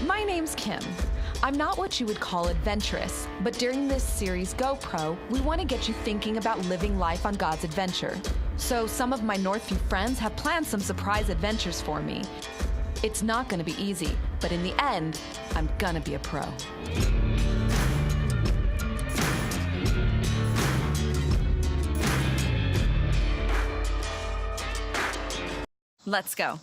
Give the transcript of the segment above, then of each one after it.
My name's Kim. I'm not what you would call adventurous, but during this series, GoPro, we want to get you thinking about living life on God's adventure. So some of my Northview friends have planned some surprise adventures for me. It's not going to be easy, but in the end, I'm going to be a pro. Let's go.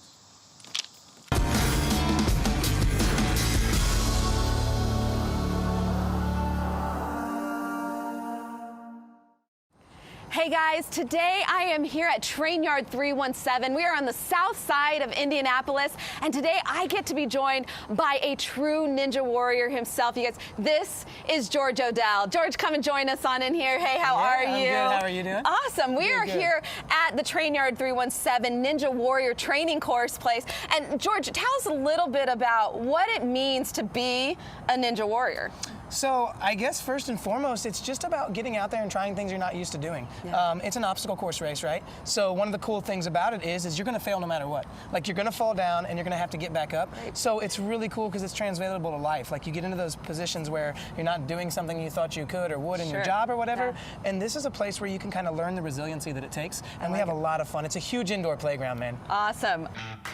Hey guys, today I am here at Train Yard 317. We are on the south side of Indianapolis, and today I get to be joined by a true ninja warrior himself. You guys, this is George Odell. George, come and join us on in here. Hey, how are you? I'm good. How are you doing? Awesome. We are here at the Train Yard 317 Ninja Warrior Training Course place. And George, tell us a little bit about what it means to be a ninja warrior. So I guess first and foremost, it's just about getting out there and trying things you're not used to doing. Yeah. It's an obstacle course race, right? So one of the cool things about it is you're going to fail no matter what. Like, you're going to fall down and you're going to have to get back up. Right. So it's really cool because it's translatable to life. Like, you get into those positions where you're not doing something you thought you could or would in your job or whatever. Yeah. And this is a place where you can kind of learn the resiliency that it takes. And we have a lot of fun. It's a huge indoor playground, man. Awesome.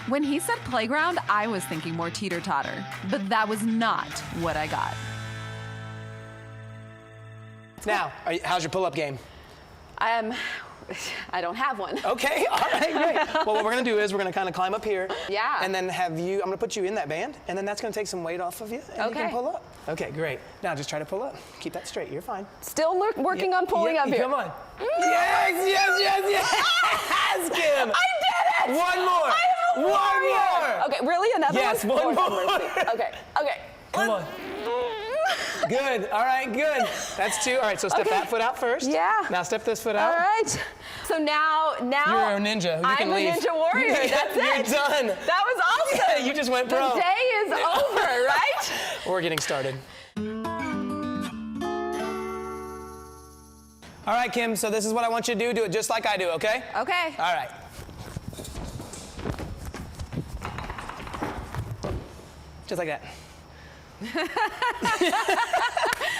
When he said playground, I was thinking more teeter-totter, but that was not what I got. Now, how's your pull-up game? I don't have one. Okay, all right, great. Well, what we're gonna do is we're gonna kind of climb up here. Yeah. And then I'm gonna put you in that band, and then that's gonna take some weight off of you, and you can pull up. Okay, great. Now just try to pull up. Keep that straight, you're fine. Still working on pulling up here. Come on. Yes, Kim. I did it! One more. One more. Okay, really? Another one? Yes, one more. Okay. Come on. Good. All right, good. That's two. All right, so step that foot out first. Yeah. Now step this foot out. All right. So now you're a ninja. You can leave. I'm a ninja warrior. That's it. You're done. That was awesome. Yeah, you just went pro. The day is over, right? We're getting started. All right, Kim, so this is what I want you to do. Do it just like I do, okay? Okay. All right. Just like that.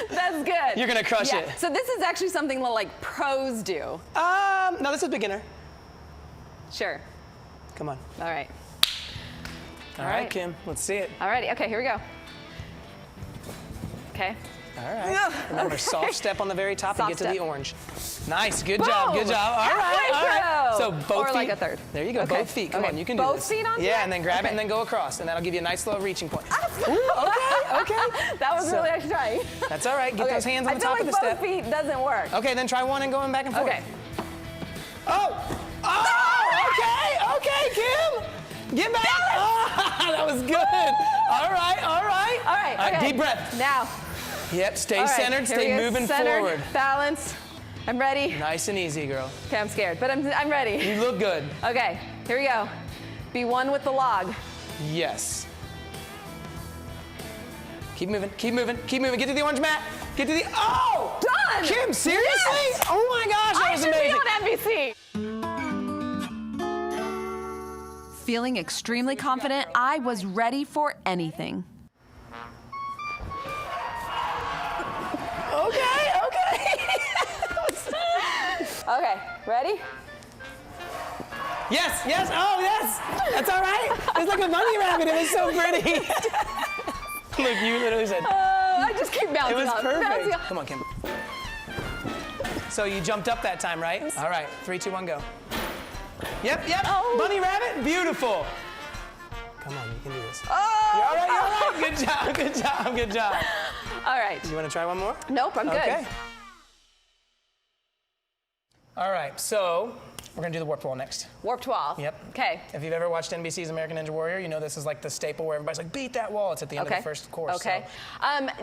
That's good. You're gonna crush it. So this is actually something that like pros do. No, this is beginner. Sure. Come on. All right. All right, Kim, let's see it. All righty. Okay, here we go. Okay. All right. Remember, soft step on the very top and get to the orange. Nice. Good job. Good job. All right. All right. So both feet. Or like a third. There you go. Both feet. Come on. You can do this. Both feet on? Yeah, and then grab it and then go across, and that'll give you a nice little reaching point. Ooh, okay. That was really actually trying. That's all right. Get those hands on the top of the step. I feel like both feet doesn't work. Okay, then try one and going back and forth. Okay. Okay, Kim. Get back. Oh, that was good. All right. Okay. Deep breath. Now. Yep, stay centered, stay moving forward. Balance. I'm ready. Nice and easy, girl. Okay, I'm scared, but I'm ready. You look good. Okay, here we go. Be one with the log. Yes. Keep moving. Get to the orange mat. Get to the, Done! Kim, seriously? Yes. Oh my gosh, that was amazing. I should be on NBC. Feeling extremely confident, I was ready for anything. Okay, ready? Yes, oh yes, that's all right. It's like a bunny rabbit, it was so pretty. Look, you literally said. I just keep bouncing. It was perfect. Come on, Kim. So you jumped up that time, right? All right, 3, 2, 1, go. Yep, bunny rabbit, beautiful. Come on, you can do this. You're all right. Good job. All right. You want to try one more? Nope, I'm good. Okay. All right, so we're gonna do the warped wall next. Warped wall. Yep. Okay. If you've ever watched NBC's American Ninja Warrior, you know this is like the staple where everybody's like, beat that wall. It's at the end of the first course. Okay.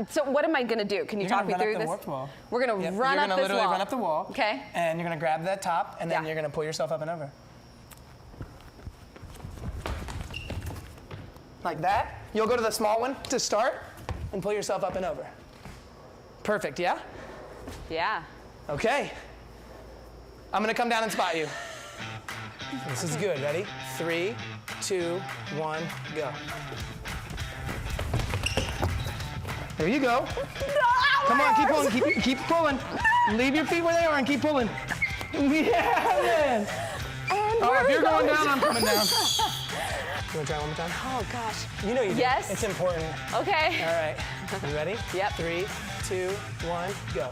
So what am I gonna do? Can you talk me through this? Warped wall. We're gonna run up this wall. You're gonna literally run up the wall. Okay. And you're gonna grab that top, and then you're gonna pull yourself up and over. Like that. You'll go to the small one to start, and pull yourself up and over. Perfect, yeah? Yeah. Okay. I'm gonna come down and spot you. This is good, ready? 3, 2, 1, go. There you go. Come on, keep pulling, keep pulling. Leave your feet where they are and keep pulling. Yeah, man. All right, if you're going down, I'm coming down. You want to try one more time? Oh, gosh. You know you do. Yes. It's important. Okay. All right. You ready? Yep. 3, 2, 1, go.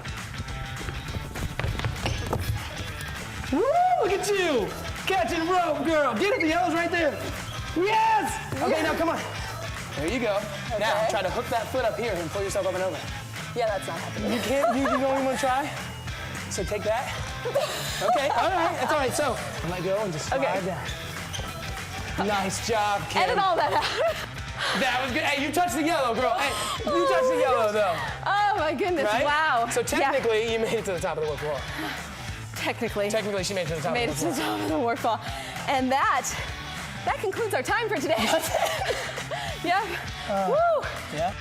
Woo! Look at you! Catching rope, girl. Get it, the yellow's right there. Yes! Okay, now come on. There you go. Okay. Now try to hook that foot up here and pull yourself up and over. Yeah, that's not happening. You can't, you don't even want to try? So take that. Okay, all right, that's all right. So let go and just slide down. Nice job, kid. Edit all that out. That was good. Hey, you touched the yellow, girl. Hey, you touched the yellow, though. Oh, my goodness, Right? wow. So technically, you made it to the top of the work wall. Technically, she made it to the top made of it the to work the wall. top of the waterfall. And that concludes our time for today. Yep. Woo. Yeah.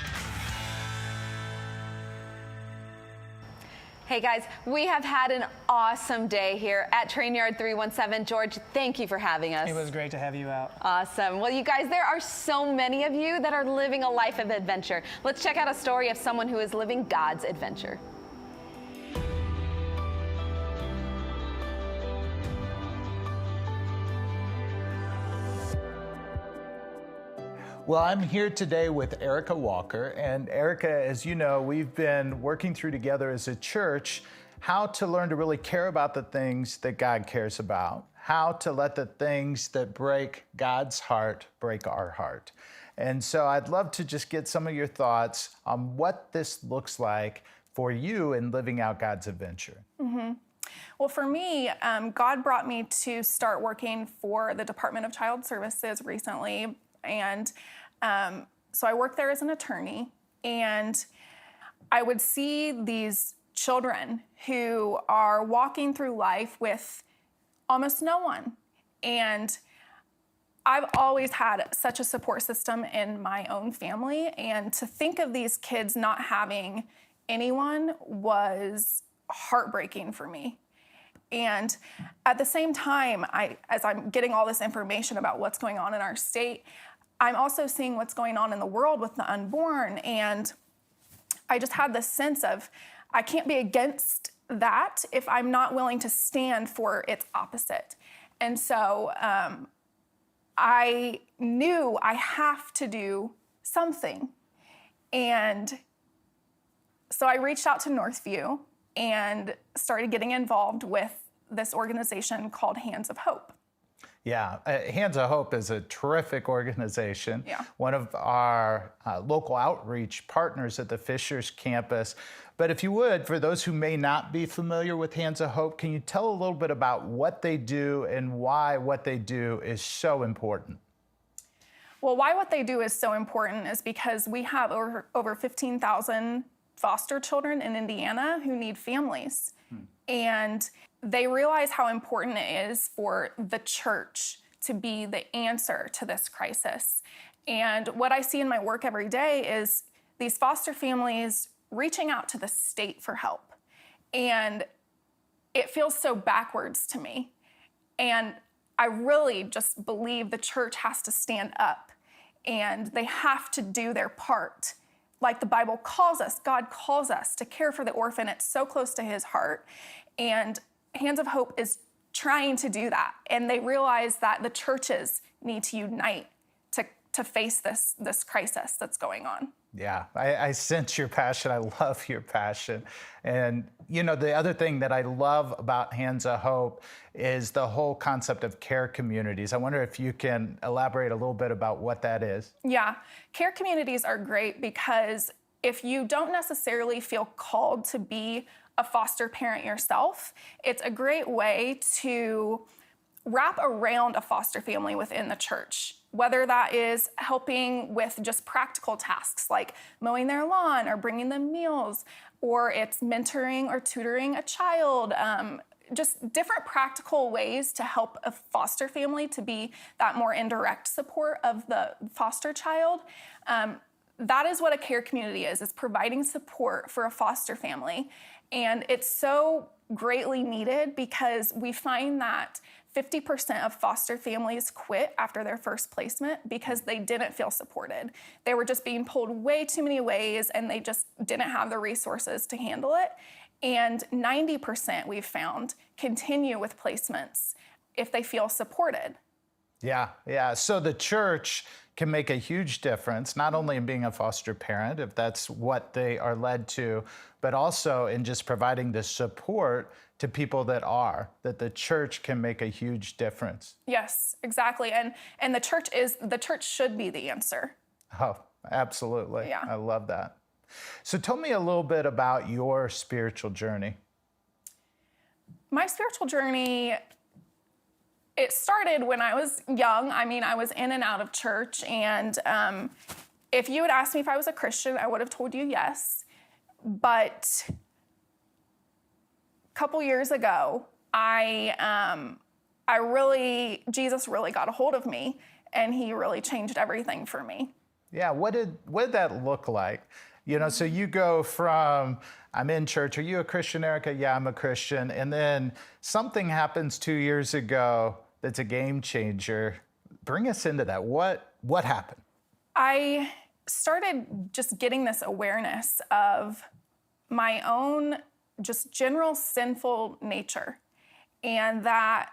Hey guys, we have had an awesome day here at Train Yard 317. George, thank you for having us. It was great to have you out. Awesome. Well, you guys, there are so many of you that are living a life of adventure. Let's check out a story of someone who is living God's adventure. Well, I'm here today with Erica Walker. And Erica, as you know, we've been working through together as a church how to learn to really care about the things that God cares about, how to let the things that break God's heart break our heart. And so I'd love to just get some of your thoughts on what this looks like for you in living out God's adventure. Mm-hmm. Well, for me, God brought me to start working for the Department of Child Services recently. And so I worked there as an attorney, and I would see these children who are walking through life with almost no one. And I've always had such a support system in my own family, and to think of these kids not having anyone was heartbreaking for me. And at the same time, as I'm getting all this information about what's going on in our state, I'm also seeing what's going on in the world with the unborn. And I just had this sense of, I can't be against that if I'm not willing to stand for its opposite. And so I knew I have to do something. And so I reached out to Northview and started getting involved with this organization called Hands of Hope. Yeah, Hands of Hope is a terrific organization. Yeah. One of our local outreach partners at the Fishers campus. But if you would, for those who may not be familiar with Hands of Hope, can you tell a little bit about what they do and why what they do is so important? Well, why what they do is so important is because we have over 15,000 foster children in Indiana who need families. And they realize how important it is for the church to be the answer to this crisis. And what I see in my work every day is these foster families reaching out to the state for help. And it feels so backwards to me. And I really just believe the church has to stand up and they have to do their part. Like the Bible calls us, God calls us to care for the orphan. It's so close to his heart. And Hands of Hope is trying to do that. And they realize that the churches need to unite to face this crisis that's going on. Yeah, I sense your passion. I love your passion. And, you know, the other thing that I love about Hands of Hope is the whole concept of care communities. I wonder if you can elaborate a little bit about what that is. Yeah, care communities are great because if you don't necessarily feel called to be a foster parent yourself, it's a great way to wrap around a foster family within the church, whether that is helping with just practical tasks like mowing their lawn or bringing them meals, or it's mentoring or tutoring a child, just different practical ways to help a foster family to be that more indirect support of the foster child. that is what a care community is providing support for a foster family. And it's so greatly needed because we find that 50% of foster families quit after their first placement because they didn't feel supported. They were just being pulled way too many ways and they just didn't have the resources to handle it. And 90% we've found continue with placements if they feel supported. Yeah. So the church can make a huge difference, not only in being a foster parent, if that's what they are led to, but also in just providing the support to people that the church can make a huge difference. Yes, exactly. And the church should be the answer. Oh, absolutely. Yeah. I love that. So tell me a little bit about your spiritual journey. My spiritual journey, it started when I was young. I mean, I was in and out of church, and if you had asked me if I was a Christian, I would have told you yes. But a couple years ago, Jesus really got a hold of me, and he really changed everything for me. Yeah, what did that look like? So you go from, I'm in church. Are you a Christian, Erica? Yeah, I'm a Christian. And then something happens 2 years ago that's a game changer. Bring us into that. What happened? I started just getting this awareness of my own just general sinful nature, and that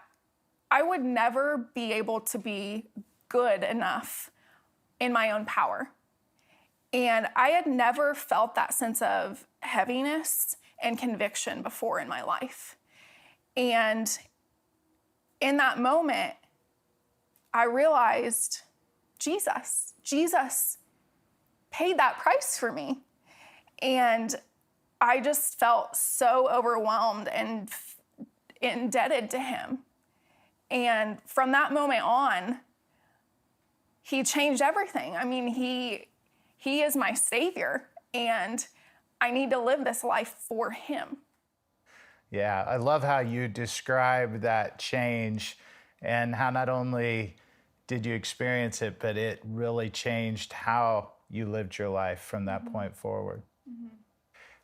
I would never be able to be good enough in my own power. And I had never felt that sense of heaviness and conviction before in my life. And in that moment, I realized Jesus paid that price for me. And I just felt so overwhelmed and indebted to him. And from that moment on, he changed everything. I mean, he is my Savior, and I need to live this life for him. Yeah, I love how you describe that change and how not only did you experience it, but it really changed how you lived your life from that point forward. Mm-hmm.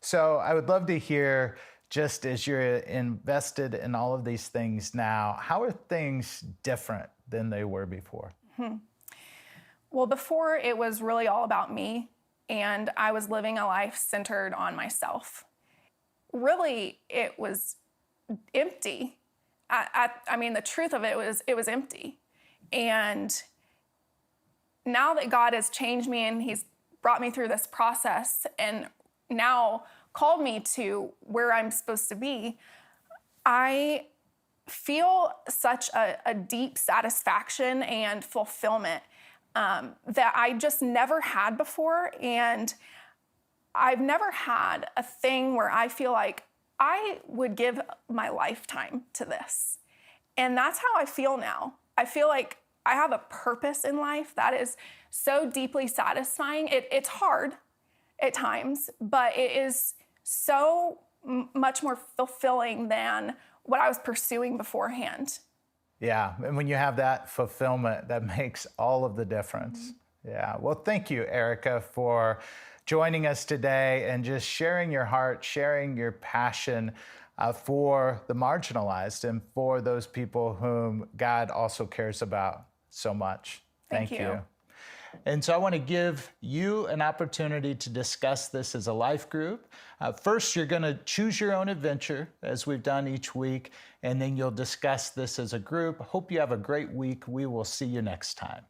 So I would love to hear, just as you're invested in all of these things now, how are things different than they were before? Mm-hmm. Well, before it was really all about me, and I was living a life centered on myself. Really, it was empty. I mean, the truth of it was empty. And now that God has changed me and he's brought me through this process and now called me to where I'm supposed to be, I feel such a deep satisfaction and fulfillment that I just never had before. And I've never had a thing where I feel like I would give my lifetime to this. And that's how I feel now. I feel like I have a purpose in life that is so deeply satisfying. It's hard at times, but it is so much more fulfilling than what I was pursuing beforehand. Yeah, and when you have that fulfillment, that makes all of the difference. Mm-hmm. Yeah, well, thank you, Erica, for joining us today and just sharing your heart, sharing your passion for the marginalized and for those people whom God also cares about so much. Thank you. And so I want to give you an opportunity to discuss this as a life group. First, you're going to choose your own adventure, as we've done each week, and then you'll discuss this as a group. Hope you have a great week. We will see you next time.